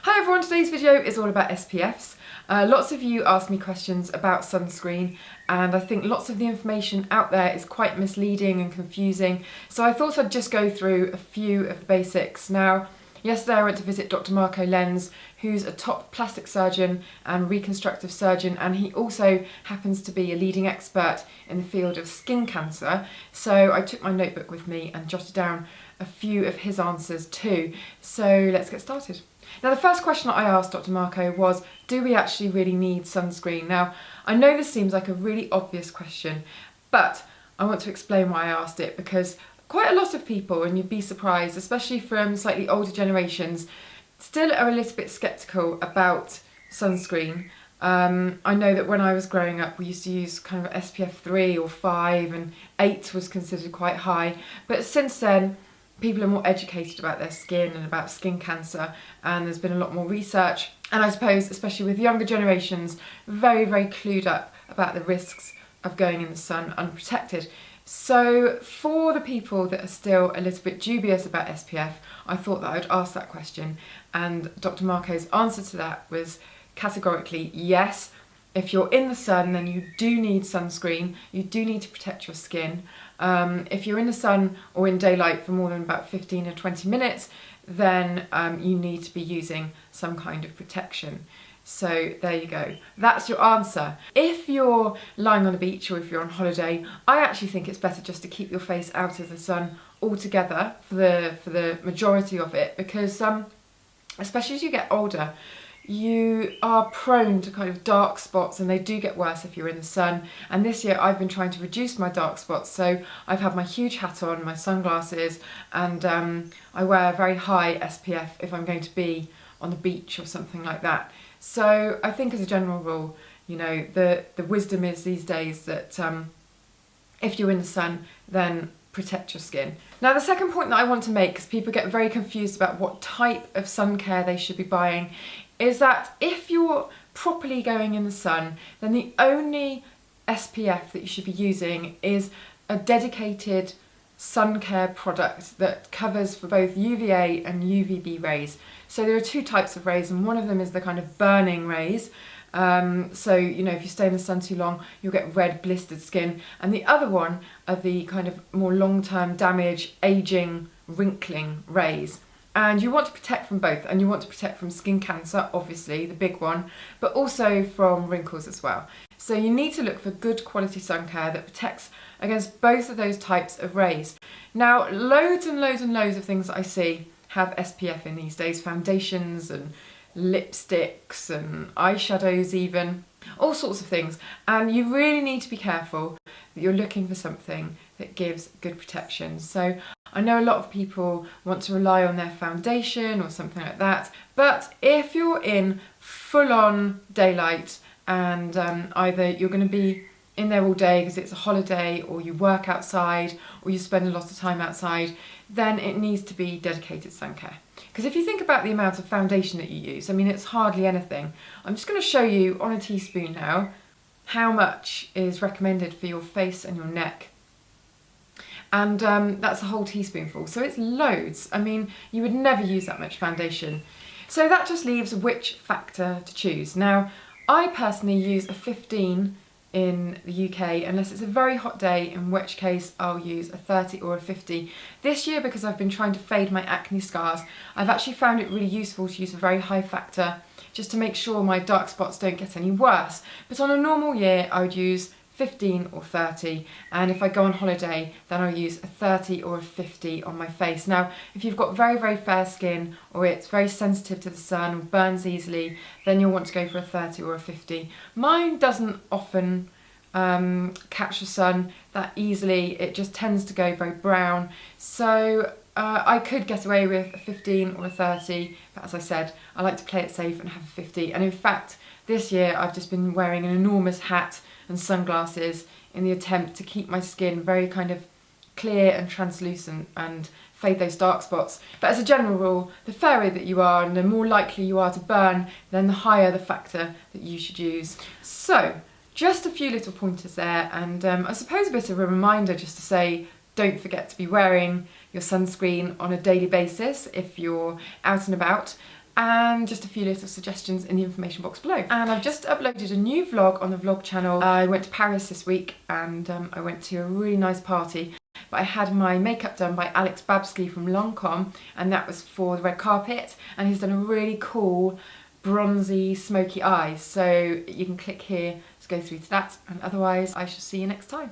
Hi everyone, today's video is all about SPFs. Lots of you asked me questions about sunscreen, and I think lots of the information out there is quite misleading and confusing, so I thought I'd just go through a few of the basics. Now, yesterday I went to visit Dr. Marco Lenz, who's a top plastic surgeon and reconstructive surgeon, and he also happens to be a leading expert in the field of skin cancer, so I took my notebook with me and jotted down a few of his answers too. So let's get started. Now, the first question that I asked Dr. Marco was, do we actually really need sunscreen? Now, I know this seems like a really obvious question, but I want to explain why I asked it, because quite a lot of people, and you'd be surprised, especially from slightly older generations, still are a little bit sceptical about sunscreen. I know that when I was growing up we used to use kind of SPF 3 or 5, and 8 was considered quite high, but since then people are more educated about their skin and about skin cancer, and there's been a lot more research, and I suppose especially with younger generations very clued up about the risks of going in the sun unprotected. So for the people that are still a little bit dubious about SPF, I thought that I would ask that question, and Dr. Marco's answer to that was categorically yes. If you're in the sun, then you do need sunscreen, you do need to protect your skin. If you're in the sun or in daylight for more than about 15 or 20 minutes, then you need to be using some kind of protection. So there you go, that's your answer. If you're lying on a beach or if you're on holiday, I actually think it's better just to keep your face out of the sun altogether for the majority of it, because especially as you get older, you are prone to kind of dark spots, and they do get worse if you're in the sun. And this year I've been trying to reduce my dark spots, so I've had my huge hat on, my sunglasses, and I wear a very high SPF if I'm going to be on the beach or something like that. So I think as a general rule, you know, the wisdom is these days that if you're in the sun, then protect your skin. Now, the second point that I want to make, because people get very confused about what type of sun care they should be buying, is that if you're properly going in the sun, then the only SPF that you should be using is a dedicated sun care product that covers for both UVA and UVB rays. So there are two types of rays, and one of them is the kind of burning rays. So, you know, if you stay in the sun too long, you'll get red blistered skin. And the other one are the kind of more long-term damage, aging, wrinkling rays. And you want to protect from both, and you want to protect from skin cancer, obviously, the big one, but also from wrinkles as well. So you need to look for good quality sun care that protects against both of those types of rays. Now, loads and loads of things that I see have SPF in these days, foundations and lipsticks and eyeshadows even, all sorts of things, and you really need to be careful that you're looking for something that gives good protection. So I know a lot of people want to rely on their foundation or something like that, but if you're in full-on daylight and either you're going to be in there all day because it's a holiday, or you work outside, or you spend a lot of time outside, then it needs to be dedicated sun care. Because if you think about the amount of foundation that you use, I mean, it's hardly anything. I'm just going to show you on a teaspoon now how much is recommended for your face and your neck. And that's a whole teaspoonful, so it's loads. I mean, you would never use that much foundation. So that just leaves which factor to choose. Now, I personally use a 15 in the UK, unless it's a very hot day, in which case I'll use a 30 or a 50. This year, because I've been trying to fade my acne scars, I've actually found it really useful to use a very high factor, just to make sure my dark spots don't get any worse. But on a normal year, I would use 15 or 30, and if I go on holiday, then I'll use a 30 or a 50 on my face. Now, if you've got very fair skin, or it's very sensitive to the sun, or burns easily, then you'll want to go for a 30 or a 50. Mine doesn't often catch the sun that easily, it just tends to go very brown, so I could get away with a 15 or a 30, but as I said, I like to play it safe and have a 50. And in fact, this year I've just been wearing an enormous hat and sunglasses in the attempt to keep my skin very kind of clear and translucent and fade those dark spots. But as a general rule, the fairer that you are and the more likely you are to burn, then the higher the factor that you should use. So just a few little pointers there, and I suppose a bit of a reminder just to say, don't forget to be wearing your sunscreen on a daily basis if you're out and about. and just a few little suggestions in the information box below. And I've just uploaded a new vlog on the vlog channel. I went to Paris this week and I went to a really nice party. But I had my makeup done by Alex Babsky from Lancome, and that was for the red carpet, and he's done a really cool bronzy smoky eyes, so you can click here to go through to that, and otherwise I shall see you next time.